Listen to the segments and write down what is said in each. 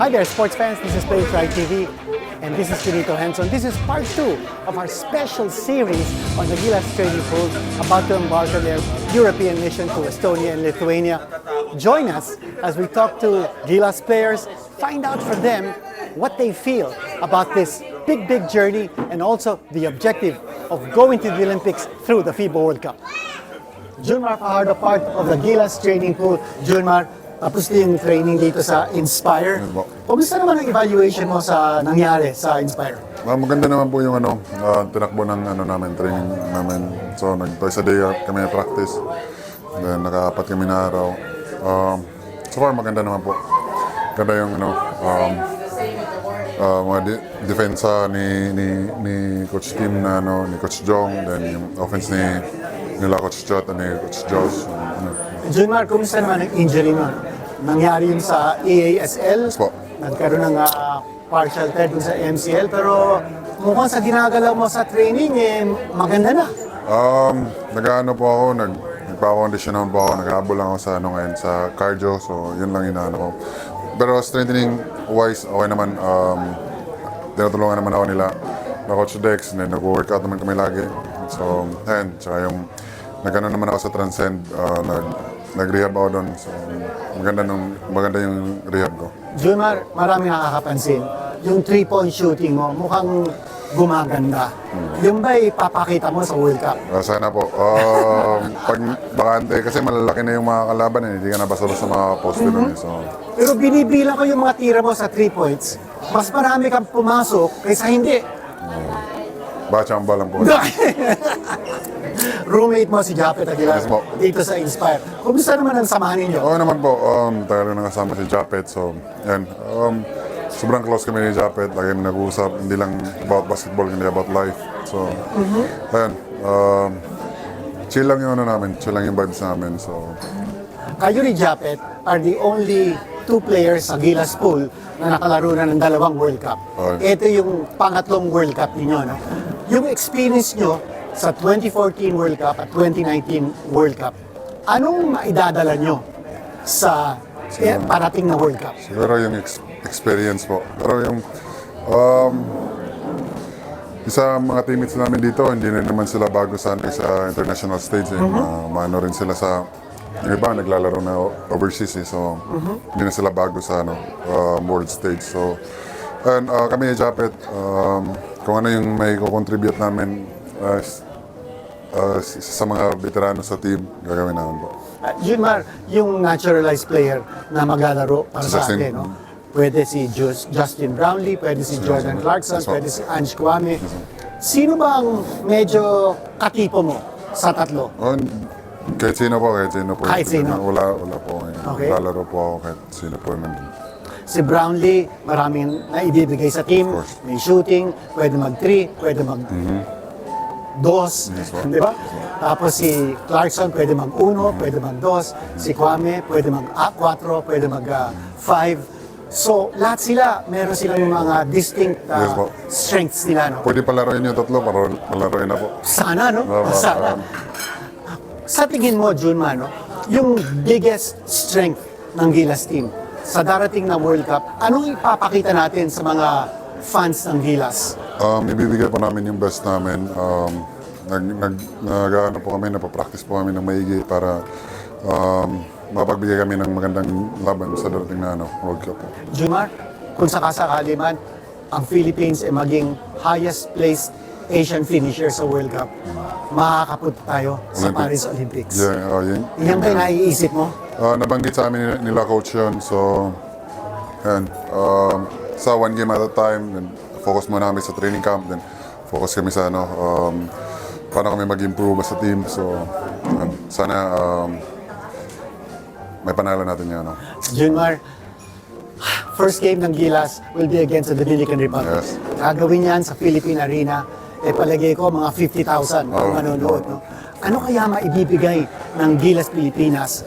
Hi there, sports fans. This is Playitright TV, and this is Finito Henson. This is part 2 of our special series on the Gilas training pool about to embark on their European mission to Estonia and Lithuania. Join us as we talk to Gilas players, find out from them what they feel about this big journey and also the objective of going to the Olympics through the FIBA World Cup. JuneMar Fajardo, part of the Gilas training pool. JuneMar, tapos din yung training dito sa Inspire. Kumusta naman ang evaluation mo sa nangyari sa Inspire? Maganda naman po yung tinakbo ng training namin. So twice a day kami practice. Then nakaapat kami na araw. So far maganda naman po. Ganda yung mga defensa ni Coach Kim na ni Coach Jong, then yung offense nila Coach Jot at ni Coach Josh. JuneMar, kumusta naman ang injury mo? Nangyari yun sa EASL, nagkaroon ng partial tear dun sa MCL, pero mukhang sa ginagalaw mo sa training, maganda na. Nag-ano po ako, nagpa-condition po ako, nag-habol lang ako sa ngayon, sa cardio, so yun lang inaano ko. Pero strengthening wise, okay naman, tinutulungan naman ako nila na Coach Dex, and then nag-workout naman kami lagi. So, ayun, tsaka yung nagano naman ako sa Transcend, nag-rehab ako doon. So, maganda yung rehab ko. JuneMar, marami nakakapansin. Yung 3-point shooting mo, mukhang gumaganda. Yung ba ipapakita mo sa World Cup? Sana po. Pag bakante, kasi malalaki na yung mga kalaban, hindi ka na basta-basta makaposte doon. So. Pero binibilang ko yung mga tira mo sa 3 points. Mas marami kang pumasok kaysa hindi. Bachamba lang po. Roommate mo si Japet Aguilar dito sa Inspire. Kumusta naman ang samahan ninyo? Oo naman po. Tagal na kasama si Japet. So, yan. Sobrang close kami ni Japet. Lagi kami nag-uusap. Hindi lang about basketball, hindi about life. So, ayan. Chill lang yung namin. Chill lang yung vibes namin. So, kayo ni Japet are the only 2 players sa Gilas pool na nakalaro na ng 2 World Cup. Ito yung pangatlong World Cup ninyo. No? Yung experience nyo sa 2014 World Cup at 2019 World Cup, anong maidadala nyo sa parating na World Cup? Siguro yung experience po. Pero yung isa mga teammates namin dito, hindi na naman sila bago sa international stage. Maano rin sila sa yung iba naglalaro na overseas, so hindi na sila bago sa world stage. So, and kami ni Japet, kung ano yung may contribute namin sa mga veterano sa team, gagawin namin po. JuneMar, yung naturalized player na maglalaro para sa atin, no? Pwede si Justin Brownlee, pwede si Jordan Clarkson, pwede si Ange. Sino ba ang medyo katipo mo sa tatlo? Kahit sino po. Kahit sino? Wala po. Okay. Lalaro po ako kahit sino po nandun. Si Brownlee, maraming naibibigay sa team. May shooting, pwede mag-3, pwede mag-2, di ba? Tapos si Clarkson, pwede mag-1, pwede mag-2. Si Kwame, pwede mag-4, pwede mag-5. So, lahat sila, meron silang mga distinct strengths nila. No? Pwede palaroin yung tatlo, palaroin na po. Sana, no? Sana. Sa tingin mo, JuneMar, no? Yung biggest strength ng Gilas team sa darating na World Cup, anong ipapakita natin sa mga fans ng Gilas? Ibibigay po namin yung best namin. Nag-ano po kami, napapractice po kami ng maigi para mapagbigay kami ng magandang laban sa darating na World Cup. JuneMar, kung sakasakali man, ang Philippines ay maging highest placed Asian finisher sa World Cup, makakaput tayo sa Paris Olympics. Yan ba yung naiisip mo? Nabanggit sa amin nila coach yun. So, yan. Sa 1 game at a time, then focus muna kami sa training camp, then focus kami sa paano kami mag-improve sa team. So, sana may panalo natin yan. JuneMar, first game ng Gilas will be against the Dominican Republic. Yes. Gagawin yan sa Philippine Arena. Palagay ko mga 50,000 ang manonood. No? Ano kaya maibibigay ng Gilas Pilipinas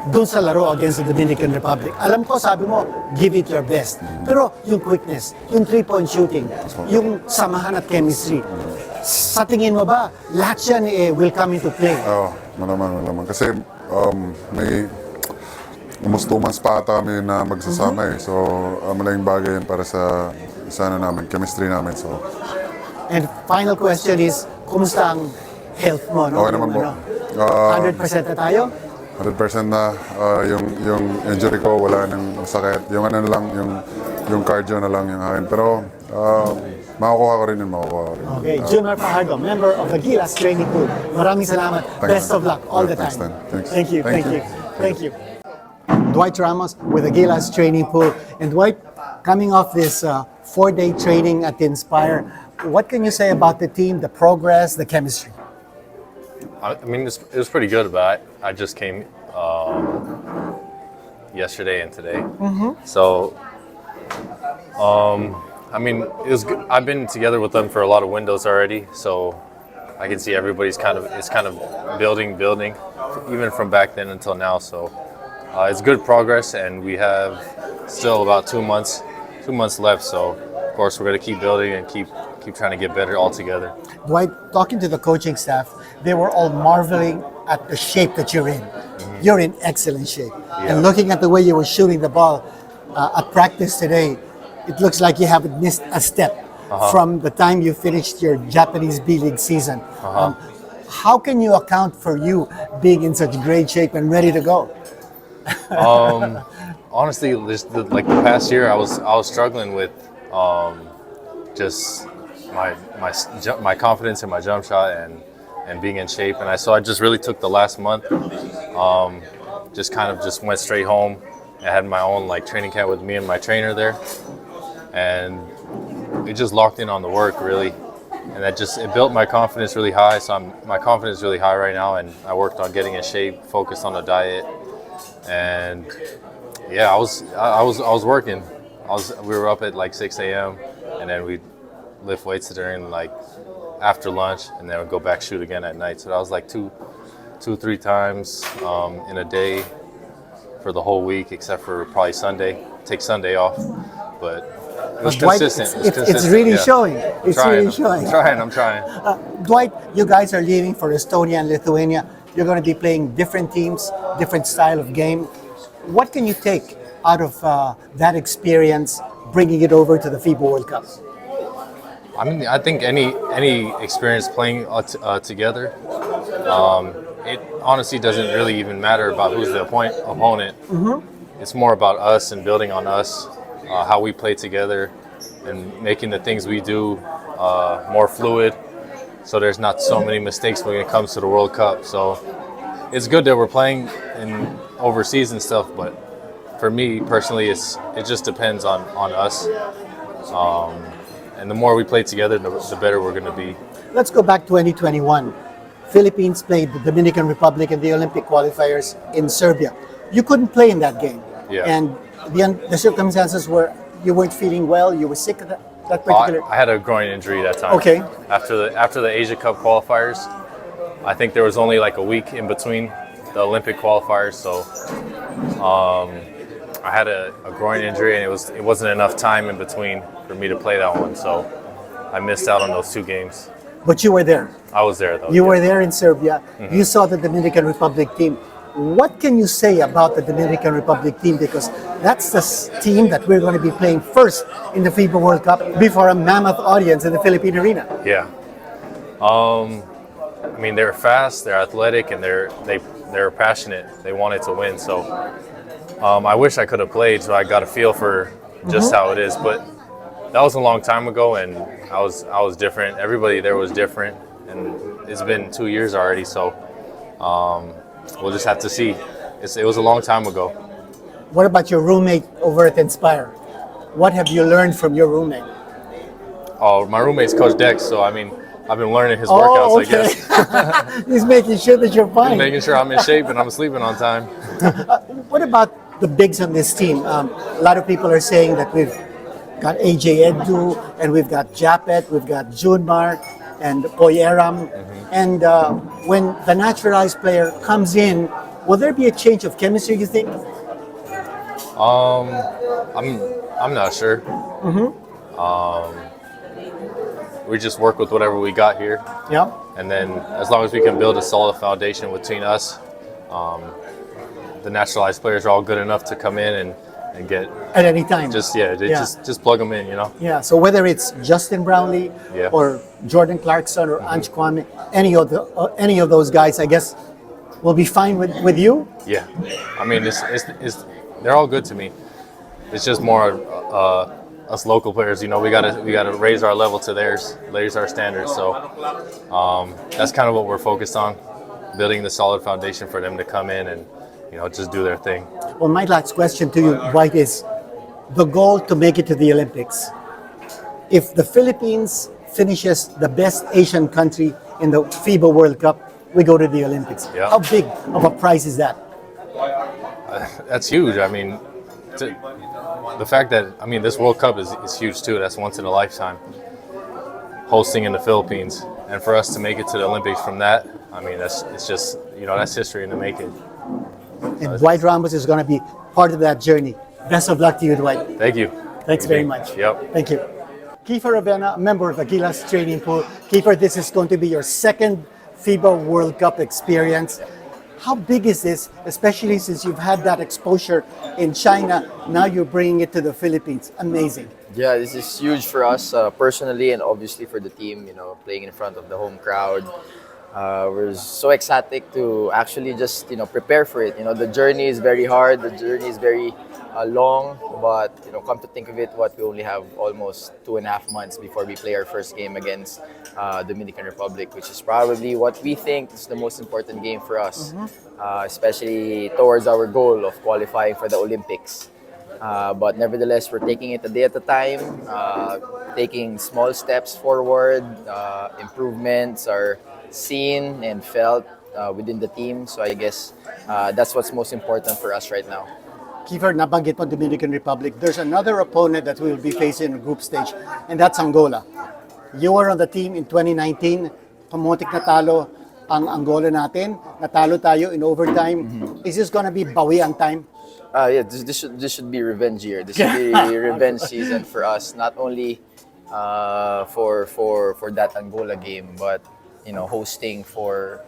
doon sa laro against the Dominican Republic? Alam ko, sabi mo, give it your best. Pero yung quickness, yung 3-point shooting, yung samahan at chemistry, sa tingin mo ba, lahat yan will come into play? Malaman. Kasi may almost 2 months pa ata kami na magsasama So, malaking bagay yun para sa namin, chemistry namin. So, And final question is, kumusta ang health mo? No? okay naman po. 100% na tayo? 100% na yung injury ko, wala nang sakit. Yung ano na lang, yung cardio na lang yung akin. Pero makukuha ko rin yun, makukuha ko rin. Okay, JuneMar, member of the Gilas Training Pool. Maraming salamat. Best of luck all the time. Thanks. Thank you. Dwight Ramos with the Gilas Training Pool. And Dwight, coming off this 4-day training at Inspire, what can you say about the team, the progress, the chemistry? I mean, it was pretty good, but I just came yesterday and today. So, I mean, it was good. I've been together with them for a lot of windows already, so I can see everybody's kind of building, even from back then until now. So, it's good progress, and we have still about 2 months left. So, of course, we're going to keep building and keep trying to get better all together. Dwight, talking to the coaching staff, they were all marveling at the shape that you're in. You're in excellent shape. Yeah. And looking at the way you were shooting the ball at practice today, it looks like you haven't missed a step from the time you finished your Japanese B-League season. How can you account for you being in such great shape and ready to go? Honestly, like the past year, I was struggling with just my confidence in my jump shot and being in shape, and so I just really took the last month, just went straight home. I had my own like training camp with me and my trainer there, and it just locked in on the work really, and it built my confidence really high. So my confidence is really high right now, and I worked on getting in shape, focused on the diet, and yeah, I was working. We were up at like 6 a.m. and then we'd lift weights during like after lunch, and then we'd go back shoot again at night. So that was like two, 3 times in a day for the whole week, except for probably Sunday. Take Sunday off, but it was Dwight, consistent. It's really showing. It's really showing. I'm trying. Dwight, you guys are leaving for Estonia and Lithuania. You're going to be playing different teams, different style of game. What can you take out of that experience, bringing it over to the FIBA World Cup? I mean, I think any experience playing together, it honestly doesn't really even matter about who's the opponent. It's more about us and building on us, how we play together, and making the things we do more fluid, so there's not so many mistakes when it comes to the World Cup. So it's good that we're playing in overseas and stuff, but for me personally, it just depends on us. And the more we play together, the better we're going to be. Let's go back 2021. Philippines played the Dominican Republic in the Olympic qualifiers in Serbia. You couldn't play in that game. Yeah. And the circumstances were you weren't feeling well, you were sick of that particular... I had a groin injury that time. Okay. After the Asia Cup qualifiers, I think there was only like a week in between the Olympic qualifiers, so I had a groin injury, and it wasn't enough time in between for me to play that one, so I missed out on those 2 games. But you were there. I was there, though. You were there in Serbia. You saw the Dominican Republic team. What can you say about the Dominican Republic team? Because that's the team that we're going to be playing first in the FIBA World Cup before a mammoth audience in the Philippine Arena. Yeah. I mean, they're fast, they're athletic, and they're passionate. They wanted to win, so I wish I could have played, so I got a feel for just how it is. But that was a long time ago, and I was different. Everybody there was different, and it's been 2 years already, so we'll just have to see. It was a long time ago. What about your roommate over at Inspire? What have you learned from your roommate? Oh, my roommate's Coach Dex, so I mean, I've been learning his workouts, I guess. He's making sure that you're fine. He's making sure I'm in shape and I'm sleeping on time. What about the bigs on this team? A lot of people are saying that we've got AJ Edu, and we've got Japet, we've got JuneMar, and Poyeram. And when the naturalized player comes in, will there be a change of chemistry, you think? I'm not sure. We just work with whatever we got here. Yeah. And then as long as we can build a solid foundation between us, the naturalized players are all good enough to come in and get At any time. just plug them in, you know. Yeah, so whether it's Justin Brownlee Yeah. or Jordan Clarkson or Ange Kwame, any of those guys, I guess, will be fine with you. Yeah, I mean, they're all good to me. It's just more us local players. You know, we gotta raise our level to theirs, raise our standards. So that's kind of what we're focused on, building the solid foundation for them to come in and, you know, just do their thing. Well, my last question to you, Dwight, is the goal to make it to the Olympics. If the Philippines finishes the best Asian country in the FIBA World Cup, we go to the Olympics. Yeah. How big of a prize is that? That's huge. I mean, the fact that, I mean, this World Cup is huge too. That's once in a lifetime, hosting in the Philippines, and for us to make it to the Olympics from that, I mean, it's just, you know, that's history in the making. And Dwight Ramos is going to be part of that journey. Best of luck to you, Dwight. Thank you. Thanks very much. Yep. Thank you. Kiefer Ravena, a member of the Gilas training pool. Kiefer, this is going to be your second FIBA World Cup experience. How big is this, especially since you've had that exposure in China, now you're bringing it to the Philippines? Amazing. Yeah, this is huge for us personally and obviously for the team, you know, playing in front of the home crowd. We're so ecstatic to actually just, you know, prepare for it. You know, the journey is very hard, the journey is very long, but, you know, come to think of it, we only have almost 2.5 months before we play our first game against Dominican Republic, which is probably what we think is the most important game for us, especially towards our goal of qualifying for the Olympics. But nevertheless, we're taking it a day at a time, taking small steps forward. Improvements are seen and felt within the team. So I guess that's what's most important for us right now. Kiefer, nabanggit mo Dominican Republic. There's another opponent that we will be facing in the group stage, and that's Angola. You were on the team in 2019. Pamuntik natalo ang Angola natin. Natalo tayo in overtime. Is this gonna be bawian time? Yeah, this should be revenge year. This should be revenge season for us. Not only for that Angola game, but, you know, hosting for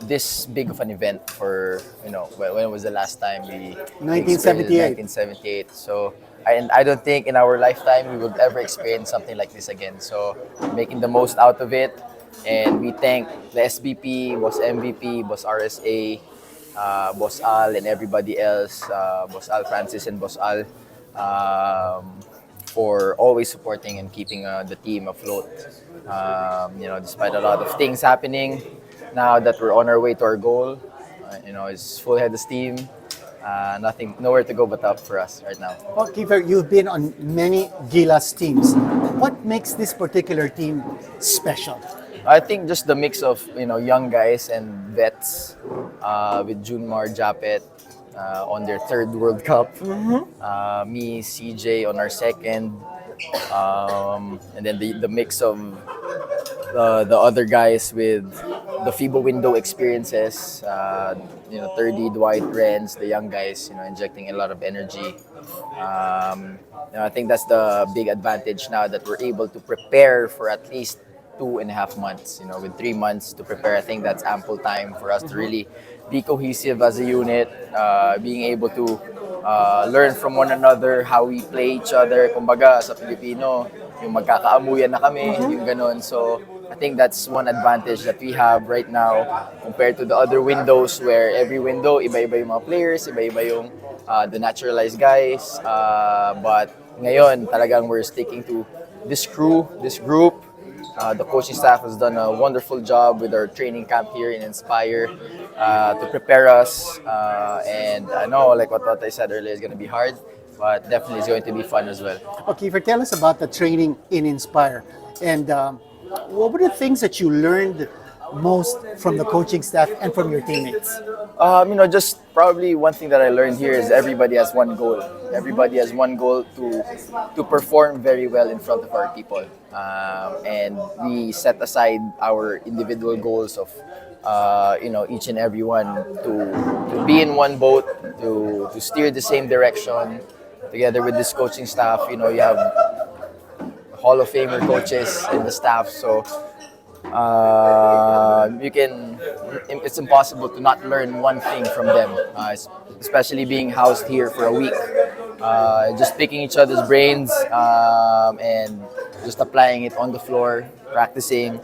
this big of an event for, you know, when was the last time we 1978. 1978. So I don't think in our lifetime we would ever experience something like this again. So making the most out of it, and we thank the SBP, Boss MVP, Boss RSA, Boss Al, and everybody else, Boss Al Francis and Boss Al, for always supporting and keeping the team afloat. You know, despite a lot of things happening, now that we're on our way to our goal, you know, it's full head of steam. Nowhere to go but up for us right now. Well, Kiefer, you've been on many Gilas teams. What makes this particular team special? I think just the mix of, you know, young guys and vets, with JuneMar, Japet on their third World Cup, me, CJ on our second, and then the mix of the other guys with the FIBA window experiences, you know, 30, Dwight, Renz, the young guys, you know, injecting a lot of energy. You know, I think that's the big advantage now that we're able to prepare for at least 2.5 months. You know, with 3 months to prepare, I think that's ample time for us to really be cohesive as a unit, being able to learn from one another, how we play each other. Kumbaga, sa Pilipino, yung magkakaamuyan na kami, yung ganon. So, I think that's one advantage that we have right now compared to the other windows where every window, iba-iba yung mga players, iba-iba yung the naturalized guys. But ngayon, talagang we're sticking to this crew, this group. The coaching staff has done a wonderful job with our training camp here in Inspire to prepare us. And I know, like what I said earlier, is going to be hard, but definitely it's going to be fun as well. Okay, tell us about the training in Inspire. And what were the things that you learned most from the coaching staff and from your teammates? You know, just probably one thing that I learned here is everybody has one goal. Everybody has one goal to perform very well in front of our people. And we set aside our individual goals of, you know, each and every one to be in one boat, to steer the same direction. Together with this coaching staff, you know, you have Hall of Famer coaches in the staff. So It's impossible to not learn one thing from them, especially being housed here for a week. Just picking each other's brains and just applying it on the floor, practicing.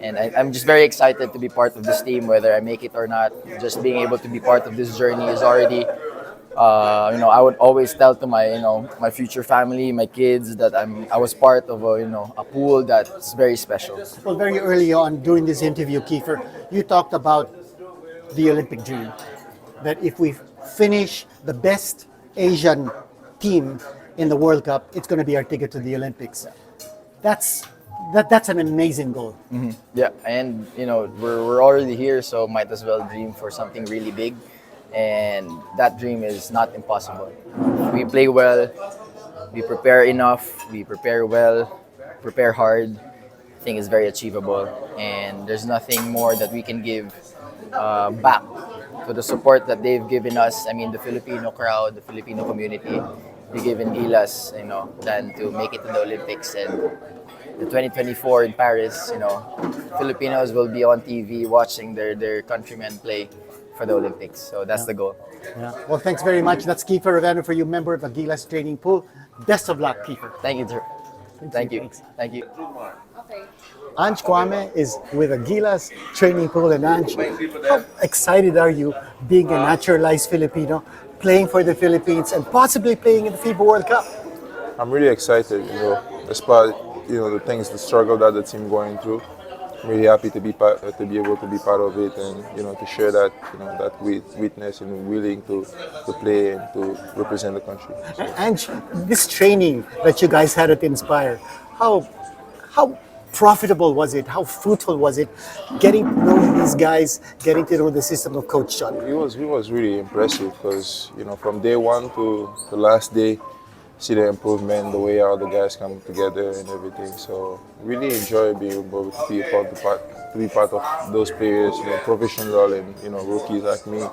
And I'm just very excited to be part of this team, whether I make it or not. Just being able to be part of this journey is already, I would always tell to my future family, my kids, that I was part of a pool that's very special. Well, very early on during this interview, Kiefer, you talked about the Olympic dream. That if we finish the best Asian team in the World Cup, it's going to be our ticket to the Olympics. That's an amazing goal. Mm-hmm. Yeah, and we're already here, so might as well dream for something really big. And that dream is not impossible. We play well, we prepare enough, we prepare well, prepare hard. I think it's very achievable, and there's nothing more that we can give back to the support that they've given us. I mean, the Filipino crowd, the Filipino community, they given Gilas, than to make it to the Olympics. And the 2024 in Paris, Filipinos will be on TV watching their countrymen play for the Olympics. So that's the goal. Yeah. Well, thanks very much. That's Kiefer Rivera for you, member of the Gilas training pool. Best of luck, Kiefer. Thank you, sir. Thank you. Thanks. Thank you. Ange Kwame is with the Gilas training pool. And Ange, how excited are you being a naturalized Filipino, playing for the Philippines and possibly playing in the FIBA World Cup? I'm really excited, despite the things, the struggle that the team going through. I'm really happy to be able to be part of it, and to share that that witness and willing to play and to represent the country. So. Ange, this training that you guys had at Inspire, how profitable was it? How fruitful was it? Getting to know these guys, getting to know the system of Coach John. It was really impressive because from day one to the last day, see the improvement, the way how the guys come together and everything. So really enjoy being able to be part of those players, professional and rookies like me.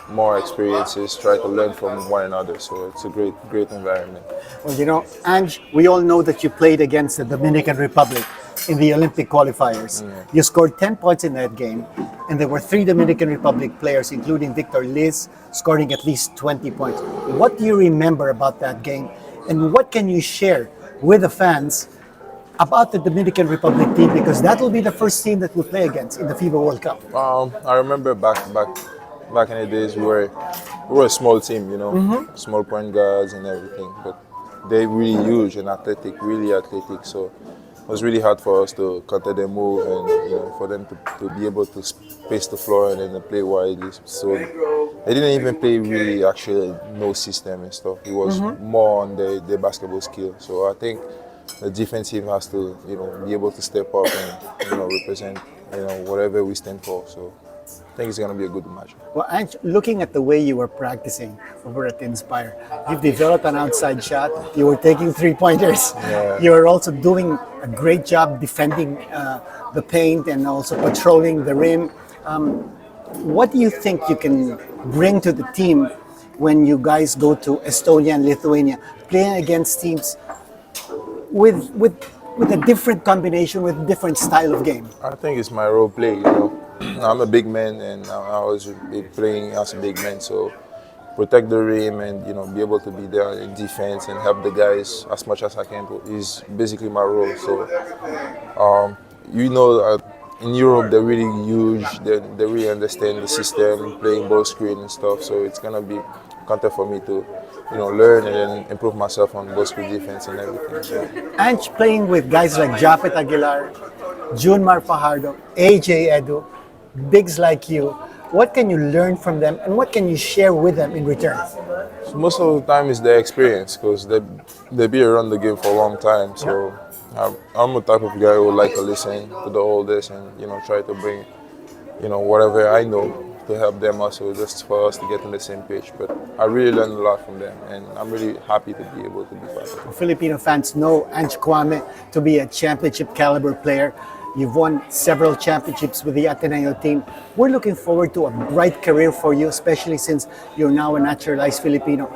More experiences, try to learn from one another. So it's a great environment. Well, Ange, we all know that you played against the Dominican Republic in the Olympic qualifiers. You scored 10 points in that game, and there were 3 Dominican Republic players, including Victor Liz, scoring at least 20 points. What do you remember about that game, and what can you share with the fans about the Dominican Republic team, because that will be the first team that we'll play against in the FIBA World Cup? I remember back in the days we were a small team, small point guards and everything, but they're really huge and really athletic. So it was really hard for us to counter their move and for them to be able to space the floor and then play widely. So they didn't even play really actually no system and stuff. It was more on their basketball skill. So I think the defense team has to be able to step up and represent whatever we stand for. So I think it's going to be a good match. Well, Ange, looking at the way you were practicing over at Inspire, you've developed an outside shot. You were taking 3-pointers. Yeah. You were also doing a great job defending the paint and also patrolling the rim. What do you think you can bring to the team when you guys go to Estonia and Lithuania, playing against teams with a different combination, with a different style of game? I think it's my role play, I'm a big man and I was playing as a big man, so protect the rim and be able to be there in defense and help the guys as much as I can is basically my role. So in Europe they're really huge, they really understand the system, playing ball screen and stuff, so it's gonna be content for me to learn and then improve myself on ball screen defense and everything. So. Ange, playing with guys like Japet Aguilar, JuneMar Fajardo, AJ Edu, bigs like you, what can you learn from them and what can you share with them in return? So most of the time is their experience because they be around the game for a long time. So I'm the type of guy who like to listen to the oldest and try to bring whatever I know to help them also, just for us to get on the same page. But I really learned a lot from them and I'm really happy to be able to be part of it. Filipino fans know Ange Kwame to be a championship caliber player. You've won several championships with the Ateneo team. We're looking forward to a bright career for you, especially since you're now a naturalized Filipino.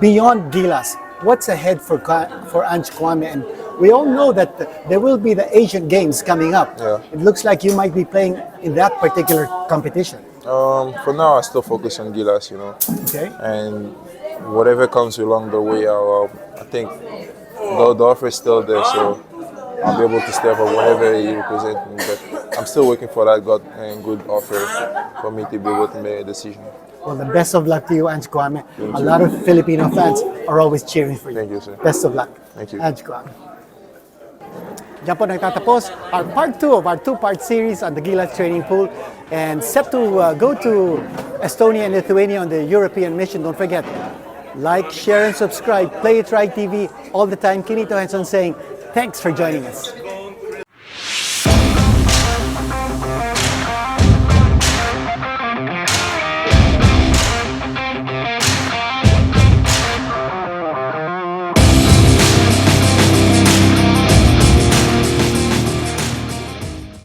Beyond Gilas, what's ahead for Ange Kwame, and We all know that there will be the Asian Games coming up. Yeah. It looks like you might be playing in that particular competition. For now, I still focus on Gilas, you know, Okay. and whatever comes along the way, I think the offer is still there, so I'll be able to step up whatever you represent me. But I'm still waiting for that good offer for me to be able to make a decision. Well, the best of luck to you, Ange. A lot of Filipino fans are always cheering for you. Thank you, sir. Best of luck. Thank you. Ange. Diyan po nagtatapos our part 2 of our 2-part series on the Gilas training pool, and set to go to Estonia and Lithuania on the European mission. Don't forget, like, share, and subscribe. Playitright TV all the time. Kinito Henson saying thanks for joining us.